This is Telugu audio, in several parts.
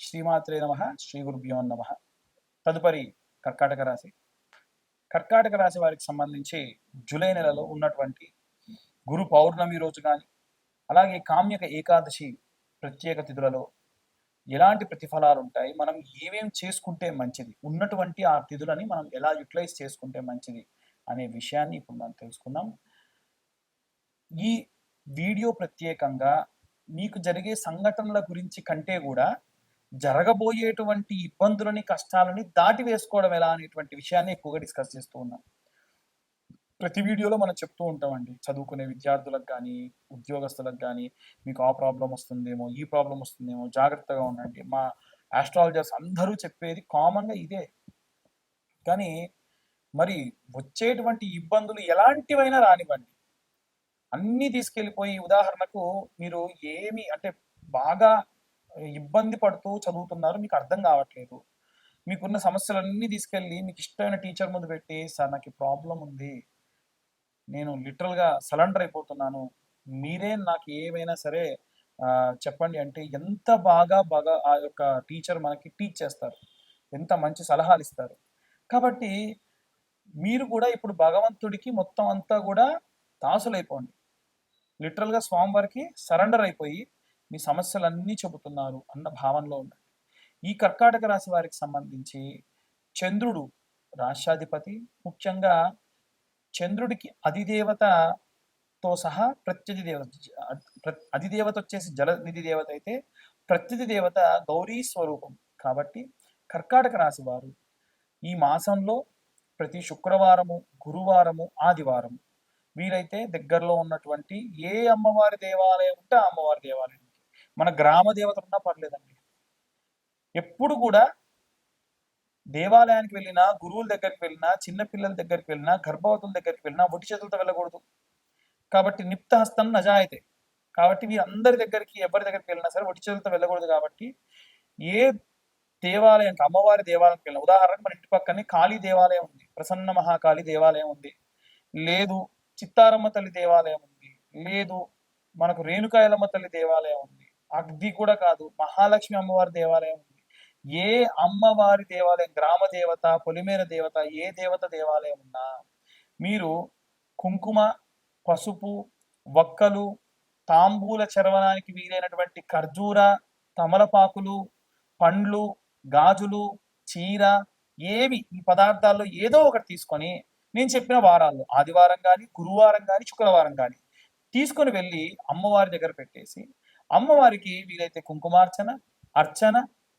శ్రీమాత్రే నమః, శ్రీ గురుభ్యో నమః. తదుపరి కర్కాటక రాశి. కర్కాటక రాశి వారికి సంబంధించి జూలై నెలలో ఉన్నటువంటి గురు పౌర్ణమి రోజు కానీ, అలాగే కామ్యక ఏకాదశి ప్రత్యేక తిథులలో ఎలాంటి ప్రతిఫలాలు ఉంటాయి, మనం ఏమేం చేసుకుంటే మంచిది, ఉన్నటువంటి ఆ తిథులని మనం ఎలా యూటిలైజ్ చేసుకుంటే మంచిది అనే విషయాన్ని ఇప్పుడు మనం తెలుసుకుందాం. ఈ వీడియో ప్రత్యేకంగా మీకు జరిగే సంఘటనల గురించి కంటే కూడా జరగబోయేటువంటి ఇబ్బందులని, కష్టాలని దాటి వేసుకోవడం ఎలా అనేటువంటి విషయాన్ని ఎక్కువగా డిస్కస్ చేస్తూ ఉన్నాం. ప్రతి వీడియోలో మనం చెప్తూ ఉంటామండి, చదువుకునే విద్యార్థులకు కానీ, ఉద్యోగస్తులకు కానీ, మీకు ఆ ప్రాబ్లం వస్తుందేమో, ఈ ప్రాబ్లం వస్తుందేమో, జాగ్రత్తగా ఉండండి. మా ఆస్ట్రాలజర్స్ అందరూ చెప్పేది కామన్గా ఇదే. కానీ మరి వచ్చేటువంటి ఇబ్బందులు ఎలాంటివైనా రానివ్వండి, అన్నీ తీసుకెళ్ళిపోయి, ఉదాహరణకు మీరు ఏమి అంటే బాగా ఇబ్బంది పడుతూ చదువుతున్నారు, మీకు అర్థం కావట్లేదు, మీకున్న సమస్యలన్నీ తీసుకెళ్ళి మీకు ఇష్టమైన టీచర్ ముందు పెట్టి, సార్ నాకు ఈ ప్రాబ్లం ఉంది, నేను లిటరల్గా సరెండర్ అయిపోతున్నాను, మీరే నాకు ఏమైనా సరే చెప్పండి అంటే ఎంత బాగా బాగా ఆ యొక్క టీచర్ మనకి టీచ్ చేస్తారు, ఎంత మంచి సలహాలు ఇస్తారు. కాబట్టి మీరు కూడా ఇప్పుడు భగవంతుడికి మొత్తం అంతా కూడా దాసులైపోండి. లిటరల్గా స్వామివారికి సరెండర్ అయిపోయి మీ సమస్యలన్నీ చెబుతున్నారు అన్న భావనలో ఉండండి. ఈ కర్కాటక రాశి వారికి సంబంధించి చంద్రుడు రాష్ట్రాధిపతి, ముఖ్యంగా చంద్రుడికి అధిదేవతతో సహా ప్రత్యధి దేవత, అధిదేవత వచ్చేసి జలనిధి దేవత అయితే ప్రత్యధి దేవత గౌరీ స్వరూపం. కాబట్టి కర్కాటక రాశి వారు ఈ మాసంలో ప్రతి శుక్రవారము, గురువారము, ఆదివారము వీరైతే దగ్గరలో ఉన్నటువంటి ఏ అమ్మవారి దేవాలయం ఉంటే ఆ అమ్మవారి దేవాలయానికి, మన గ్రామ దేవత ఉన్నా పర్లేదండి, ఎప్పుడు కూడా దేవాలయానికి వెళ్ళినా, గురువుల దగ్గరికి వెళ్ళినా, చిన్నపిల్లల దగ్గరికి వెళ్ళినా, గర్భవతుల దగ్గరికి వెళ్ళినా ఒట్టి చేతులతో వెళ్ళకూడదు. కాబట్టి నిప్తహస్తం నజాయితే. కాబట్టి వీరందరి దగ్గరికి, ఎవరి దగ్గరికి వెళ్ళినా సరే ఒట్టి చేతులతో వెళ్ళకూడదు. కాబట్టి ఏ దేవాలయానికి, అమ్మవారి దేవాలయానికి వెళ్ళిన, ఉదాహరణకు మన ఇంటి పక్కనే కాళీ దేవాలయం ఉంది, ప్రసన్న మహాకాళి దేవాలయం ఉంది, లేదు చిత్తారమ్మ తల్లి దేవాలయం ఉంది, లేదు మనకు రేణుకాయలమ్మ తల్లి దేవాలయం ఉంది, అది కూడా కాదు మహాలక్ష్మి అమ్మవారి దేవాలయం ఉంది, ఏ అమ్మవారి దేవాలయం, గ్రామ దేవత, పొలిమేర దేవత, ఏ దేవత దేవాలయం ఉన్నా మీరు కుంకుమ, పసుపు, వక్కలు, తాంబూల చర్వణానికి వీలైనటువంటి ఖర్జూర, తమలపాకులు, పండ్లు, గాజులు, చీర, ఏవి ఈ పదార్థాల్లో ఏదో ఒకటి తీసుకొని నేను చెప్పిన వారాల్లో ఆదివారం కానీ, గురువారం కానీ, శుక్రవారం కానీ తీసుకొని వెళ్ళి అమ్మవారి దగ్గర పెట్టేసి, అమ్మవారికి వీలైతే కుంకుమార్చన, అర్చన,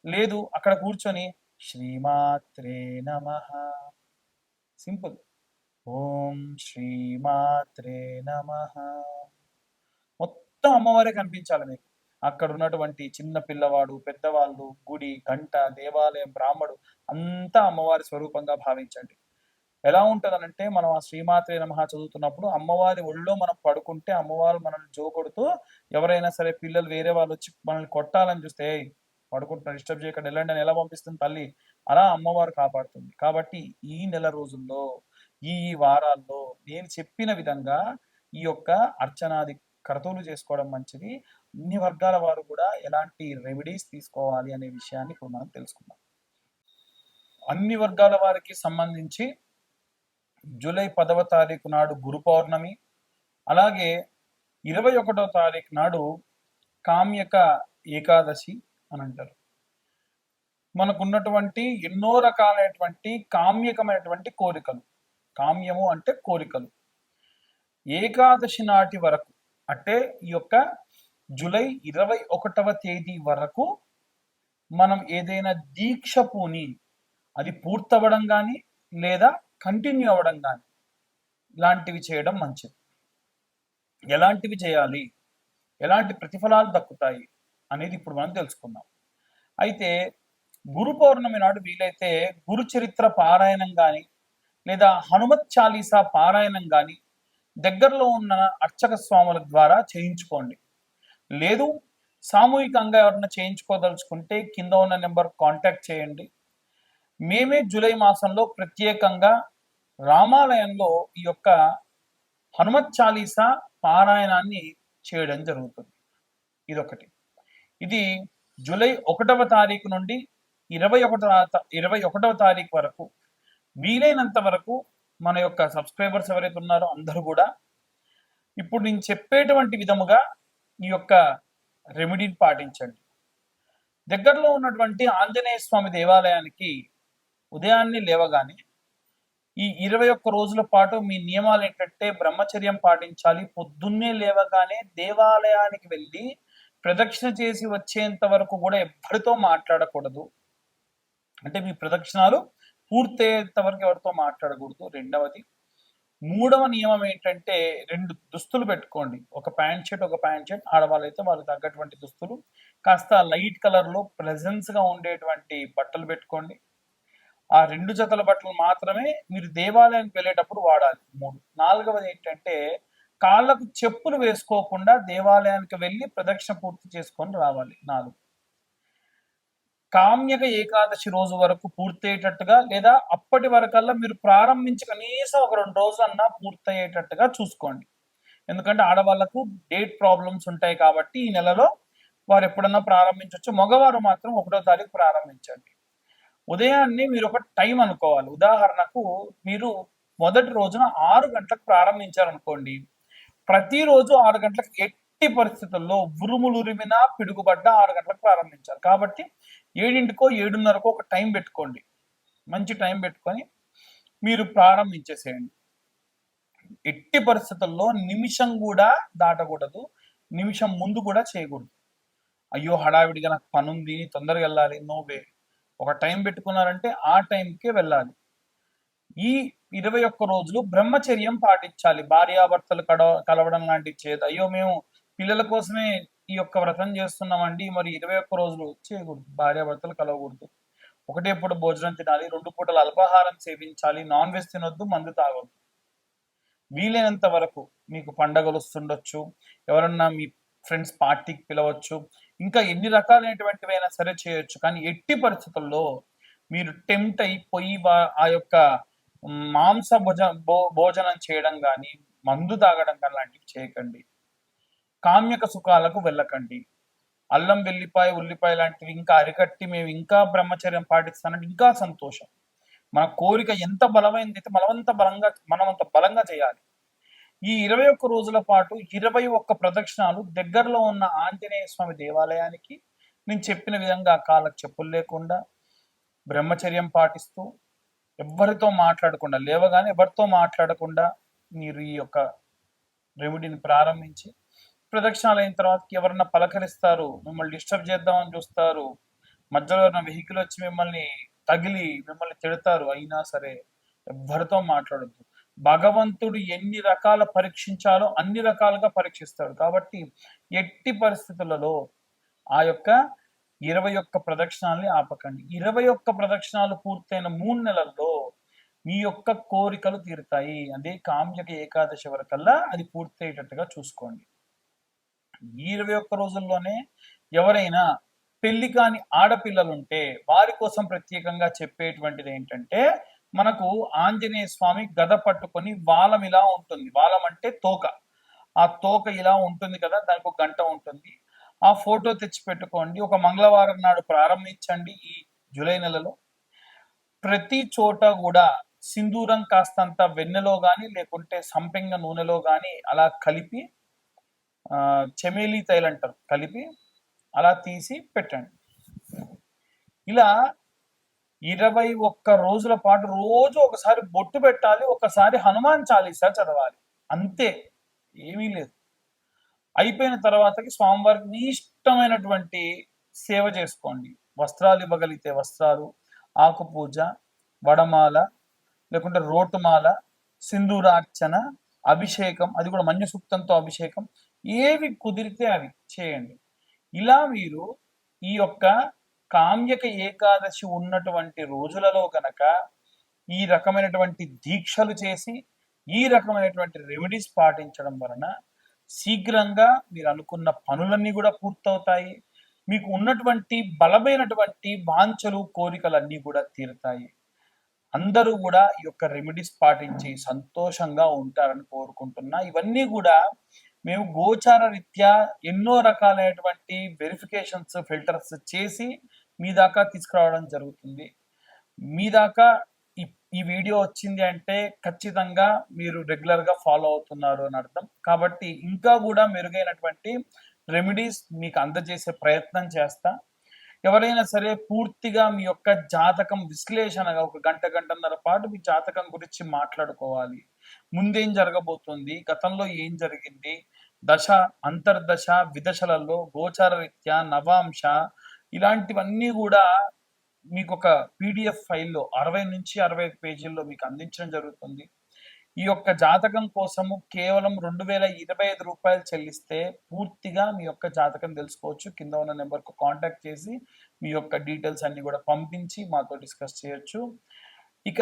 లేదు అక్కడ కూర్చొని శ్రీమాత్రే నమః, సింపుల్, ఓం శ్రీమాత్రే నమః, మొత్తం అమ్మవారే కనిపించాలి మీకు. అక్కడ ఉన్నటువంటి చిన్న పిల్లవాడు, పెద్దవాళ్ళు, గుడి, గంట, దేవాలయం, బ్రాహ్మడు అంతా అమ్మవారి స్వరూపంగా భావించండి. ఎలా ఉంటుందనంటే, మనం ఆ శ్రీమాత్రే నమః చదువుతున్నప్పుడు అమ్మవారి ఒళ్ళో మనం పడుకుంటే అమ్మవారు మనల్ని జోకొడుతూ, ఎవరైనా సరే పిల్లలు వేరే వాళ్ళు వచ్చి మనల్ని కొట్టాలని చూస్తే, పడుకుంటున్నా డిస్టర్బ్ చేయకుండా వెళ్ళండి అని ఎలా పంపిస్తుంది తల్లి, అలా అమ్మవారు కాపాడుతుంది. కాబట్టి ఈ నెల రోజుల్లో, ఈ వారాల్లో నేను చెప్పిన విధంగా ఈ యొక్క అర్చనాది క్రతువులు చేసుకోవడం మంచిది. అన్ని వర్గాల వారు కూడా ఎలాంటి రెమెడీస్ తీసుకోవాలి అనే విషయాన్ని ఇప్పుడు మనం తెలుసుకుందాం. అన్ని వర్గాల వారికి సంబంధించి జూలై 10వ తారీఖు నాడు గురు పౌర్ణమి, అలాగే 21వ తారీఖు నాడు కామ్యక ఏకాదశి అని అంటారు. మనకున్నటువంటి ఎన్నో రకాలైనటువంటి కామ్యకమైనటువంటి కోరికలు, కామ్యము అంటే కోరికలు, ఏకాదశి నాటి వరకు అంటే ఈ యొక్క జూలై 21వ తేదీ వరకు మనం ఏదైనా దీక్ష పూని అది పూర్తవడం కానీ లేదా కంటిన్యూ అవ్వడం కానీ ఇలాంటివి చేయడం మంచిది. ఎలాంటివి చేయాలి, ఎలాంటి ప్రతిఫలాలు దక్కుతాయి అనేది ఇప్పుడు మనం తెలుసుకుందాం. అయితే గురు పౌర్ణమి నాడు వీలైతే గురు చరిత్ర పారాయణం కానీ లేదా హనుమత్ చాలీసా పారాయణం కానీ దగ్గరలో ఉన్న అర్చక స్వాముల ద్వారా చేయించుకోండి. లేదు సామూహికంగా ఎవరైనా చేయించుకోదలుచుకుంటే కింద ఉన్న నెంబర్ కాంటాక్ట్ చేయండి. మేమే జూలై మాసంలో ప్రత్యేకంగా రామాలయంలో ఈ యొక్క హనుమత్ చాలీసా పారాయణాన్ని చేయడం జరుగుతుంది. ఇదొకటి. ఇది జూలై 1వ తారీఖు నుండి 21వ తారీఖు వరకు వీలైనంత వరకు మన యొక్క సబ్స్క్రైబర్స్ ఎవరైతే ఉన్నారో అందరూ కూడా ఇప్పుడు నేను చెప్పేటువంటి విధముగా ఈ యొక్క రెమెడీని పాటించండి. దగ్గరలో ఉన్నటువంటి ఆంజనేయ స్వామి దేవాలయానికి ఉదయాన్నే లేవగానే ఈ 21 రోజుల పాటు మీ నియమాలు ఏంటంటే బ్రహ్మచర్యం పాటించాలి. పొద్దున్నే లేవగానే దేవాలయానికి వెళ్ళి ప్రదక్షిణ చేసి వచ్చేంత వరకు కూడా ఎవరితో మాట్లాడకూడదు. అంటే మీ ప్రదక్షిణాలు పూర్తయ్యేంత వరకు ఎవరితో మాట్లాడకూడదు. రెండవది, మూడవ నియమం ఏంటంటే 2 దుస్తులు పెట్టుకోండి. ఒక ప్యాంట్ షర్ట్, ఆడవాళ్ళైతే వాళ్ళకి తగ్గటువంటి దుస్తులు కాస్త లైట్ కలర్ లో ప్రెజెన్స్ గా ఉండేటువంటి బట్టలు పెట్టుకోండి. ఆ 2 జతల బట్టలు మాత్రమే మీరు దేవాలయానికి వెళ్ళేటప్పుడు వాడాలి. 3. నాలుగవది ఏంటంటే కాళ్ళకు చెప్పులు వేసుకోకుండా దేవాలయానికి వెళ్ళి ప్రదక్షిణ పూర్తి చేసుకొని రావాలి. 4. కామ్యక ఏకాదశి రోజు వరకు పూర్తయ్యేటట్టుగా లేదా అప్పటి వరకల్లా మీరు ప్రారంభించి కనీసం ఒక 2 రోజులన్నా పూర్తయ్యేటట్టుగా చూసుకోండి. ఎందుకంటే ఆడవాళ్లకు డేట్ ప్రాబ్లమ్స్ ఉంటాయి కాబట్టి ఈ నెలలో వారు ఎప్పుడన్నా ప్రారంభించవచ్చు. మగవారు మాత్రం 1వ తారీఖు ప్రారంభించండి. ఉదయాన్నే మీరు ఒక టైం అనుకోవాలి. ఉదాహరణకు మీరు మొదటి రోజున 6 గంటలకు ప్రారంభించారనుకోండి, ప్రతిరోజు 6 గంటలకు ఎట్టి పరిస్థితుల్లో ఉరుములురిమినా పిడుగుపడ్డ 6 గంటలకు ప్రారంభించాలి. కాబట్టి 7కో 7:30కో ఒక టైం పెట్టుకోండి. మంచి టైం పెట్టుకొని మీరు ప్రారంభించేసేయండి. ఎట్టి పరిస్థితుల్లో నిమిషం కూడా దాటకూడదు. నిమిషం ముందు కూడా చేయకూడదు. అయ్యో హడావిడిగా నాకు పని ఉంది, తొందరగా వెళ్ళాలి, నో వే. ఒక టైం పెట్టుకున్నారంటే ఆ టైంకే వెళ్ళాలి. ఈ 21 రోజులు బ్రహ్మచర్యం పాటించాలి. భార్యాభర్తలు కలవడం లాంటివి చేయదు. అయ్యో మేము పిల్లల కోసమే ఈ యొక్క వ్రతం చేస్తున్నామండి, మరి 21 రోజులు చేయకూడదు. భార్యాభర్తలు కలవకూడదు. ఒకటే పూట భోజనం తినాలి, 2 పూటలు అల్పాహారం సేవించాలి, నాన్ వెజ్ తినొద్దు, మందు తాగొద్దు. వీలైనంత వరకు మీకు పండగలు వస్తుండొచ్చు, ఎవరన్నా మీ ఫ్రెండ్స్ పార్టీకి పిలవచ్చు, ఇంకా ఎన్ని రకాలైనటువంటివైనా సరే చేయొచ్చు. కానీ ఎట్టి పరిస్థితుల్లో మీరు టెంప్ట్ అయిపోయి ఆ యొక్క మాంస భోజనం చేయడం కానీ, మందు తాగడం కానీ లాంటివి చేయకండి. కామ్యక సుఖాలకు వెళ్ళకండి. అల్లం వెల్లిపాయ ఉల్లిపాయ లాంటివి ఇంకా అరికట్టి మేము ఇంకా బ్రహ్మచర్యం పాటిస్తానంటే ఇంకా సంతోషం. మన కోరిక ఎంత బలమైంది అయితే మనమంత బలంగా చేయాలి. ఈ 21 రోజుల పాటు 21 ప్రదక్షిణాలు దగ్గరలో ఉన్న ఆంజనేయ స్వామి దేవాలయానికి నేను చెప్పిన విధంగా కాళ్ళకు చెప్పులు లేకుండా బ్రహ్మచర్యం పాటిస్తూ ఎవరితో మాట్లాడకుండా, లేవగానే ఎవరితో మాట్లాడకుండా మీరు ఈ యొక్క రెమెడీని ప్రారంభించి ప్రదక్షిణాలు అయిన తర్వాత ఎవరన్నా పలకరిస్తారు, మిమ్మల్ని డిస్టర్బ్ చేద్దామని చూస్తారు, మధ్యలో ఉన్న వెహికల్ వచ్చి మిమ్మల్ని తగిలి మిమ్మల్ని తిడతారు, అయినా సరే ఎవరితో మాట్లాడద్దు. భగవంతుడు ఎన్ని రకాల పరీక్షించాలో అన్ని రకాలుగా పరీక్షిస్తాడు. కాబట్టి ఎట్టి పరిస్థితులలో ఆ యొక్క 21 ప్రదక్షిణాలని ఆపకండి. 21 ప్రదక్షిణాలు పూర్తయిన 3 నెలల్లో మీ యొక్క కోరికలు తీరుతాయి. అదే కామ్యక ఏకాదశి వరకల్లా అది పూర్తయ్యేటట్టుగా చూసుకోండి. ఈ 21 రోజుల్లోనే ఎవరైనా పెళ్లి కాని ఆడపిల్లలుంటే వారి కోసం ప్రత్యేకంగా చెప్పేటువంటిది ఏంటంటే, మనకు ఆంజనేయ స్వామి గద పట్టుకొని వాలం ఇలా ఉంటుంది. వాలం అంటే తోక. ఆ తోక ఇలా ఉంటుంది కదా, దానికి ఒక గంట ఉంటుంది. ఆ ఫోటో తెచ్చి పెట్టుకోండి. ఒక మంగళవారం నాడు ప్రారంభించండి. ఈ జూలై నెలలో ప్రతి చోట కూడా సింధూరం కాస్తంత వెన్నెలో గాని లేకుంటే సంపెంగ నూనెలో గాని అలా కలిపి చెమేలి తైలు అంటారు, కలిపి అలా తీసి పెట్టండి. ఇలా 21 రోజుల పాటు రోజు ఒకసారి బొట్టు పెట్టాలి, ఒకసారి హనుమాన్ చాలీసా చదవాలి. అంతే, ఏమీ లేదు. అయిపోయిన తర్వాతకి స్వామివారికి మీ ఇష్టమైనటువంటి సేవ చేసుకోండి. వస్త్రాలు ఇవ్వగలిగితే వస్త్రాలు, ఆకు పూజ, వడమాల, లేకుంటే రోటుమాల, సింధూరార్చన, అభిషేకం, అది కూడా మన్య సూక్తంతో అభిషేకం, ఏవి కుదిరితే అవి చేయండి. ఇలా మీరు ఈ యొక్క కామ్యక ఏకాదశి ఉన్నటువంటి రోజులలో గనక ఈ రకమైనటువంటి దీక్షలు చేసి ఈ రకమైనటువంటి రెమెడీస్ పాటించడం వలన శీఘ్రంగా మీరు అనుకున్న పనులన్నీ కూడా పూర్తవుతాయి. మీకు ఉన్నటువంటి బలమైనటువంటి వాంఛలు, కోరికలన్నీ కూడా తీరుతాయి. అందరూ కూడా ఈ యొక్క రెమెడీస్ పాటించి సంతోషంగా ఉంటారని కోరుకుంటున్నా. ఇవన్నీ కూడా మేము గోచార రీత్యా ఎన్నో రకాలైనటువంటి వెరిఫికేషన్స్, ఫిల్టర్స్ చేసి మీ దాకా తీసుకురావడం జరుగుతుంది. మీ దాకా ఈ ఈ వీడియో వచ్చింది అంటే ఖచ్చితంగా మీరు రెగ్యులర్‌గా ఫాలో అవుతున్నారు అని అర్థం. కాబట్టి ఇంకా గూడా మెరుగైనటువంటి రెమెడీస్ మీకు అందజేసే ప్రయత్నం చేస్తా. ఎవరైనా సరే పూర్తిగా మీ యొక్క జాతకం విశ్లేషణగా ఒక గంట, గంటన్నర పాటు మీ జాతకం గురించి మాట్లాడుకోవాలి. ముందేం జరగబోతుంది? గతంలో ఏం జరిగింది? దశ, అంతర్దశ, విదశలలో గోచార రీత్యా, నవాంశ ఇలాంటివన్నీ గూడా మీకొక పీడీఎఫ్ ఫైల్‌లో 60-65 పేజీల్లో మీకు అందించడం జరుగుతుంది. ఈ యొక్క జాతకం కోసము కేవలం రూ. 2025 చెల్లిస్తే పూర్తిగా మీ యొక్క జాతకం తెలుసుకోవచ్చు. కింద ఉన్న నంబర్‌కు కాంటాక్ట్ చేసి మీ యొక్క డీటెయిల్స్ అన్నీ గూడా పంపించి మాతో డిస్కస్ చేయొచ్చు. ఇక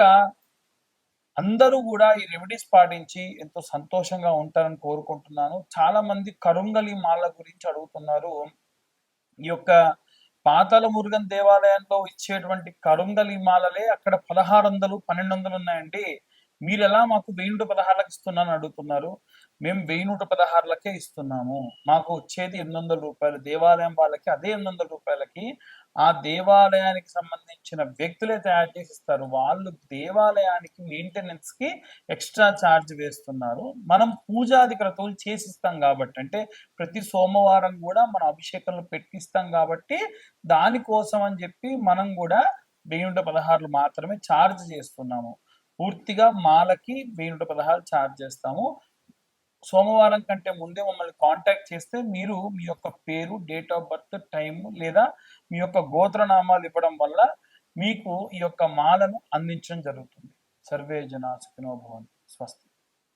అందరూ గూడా ఈ రెమెడీస్ పాటించి ఎంతో సంతోషంగా ఉంటారని కోరుకుంటున్నాను. చాలామంది కరుంగలి మాల గురించి అడుగుతున్నారు. ఈ యొక్క పాతాళ మురుగన్ దేవాలయంలో ఇచ్చేటువంటి కరుంగలి మాలలే అక్కడ 1600, 1200 ఉన్నాయండి. మీరెలా మాకు 1016కి ఇస్తున్నానని అడుగుతున్నారు. మేము 1116లకే ఇస్తున్నాము. మాకు వచ్చేది రూ. 800. దేవాలయం వాళ్ళకి అదే రూ. 800కి ఆ దేవాలయానికి సంబంధించిన వ్యక్తులే తయారు చేసి ఇస్తారు. వాళ్ళు దేవాలయానికి మెయింటెనెన్స్‌కి ఎక్స్‌ట్రా చార్జ్ వేస్తున్నారు. మనం పూజాది క్రతువులు చేసిస్తాం గాబట్టి, అంటే ప్రతి సోమవారం గూడా మనం అభిషేకంలో పెట్టిస్తాం గాబట్టి, దానికోసం అని జెప్పి మనం గూడా 1016 మాత్రమే చార్జ్ చేస్తున్నాము. పూర్తిగా మాలకి 1016 చార్జ్ చేస్తాము. సోమవారం కంటే ముందే మమ్మల్ని కాంటాక్ట్ చేస్తే మీరు మీ యొక్క పేరు, డేట్ ఆఫ్ బర్త్, టైము లేదా మీ యొక్క గోత్రనామాలు ఇవ్వడం వల్ల మీకు ఈ యొక్క మాలను అందించడం జరుగుతుంది. సర్వే జనా సుఖినో భవంతు. స్వస్తి.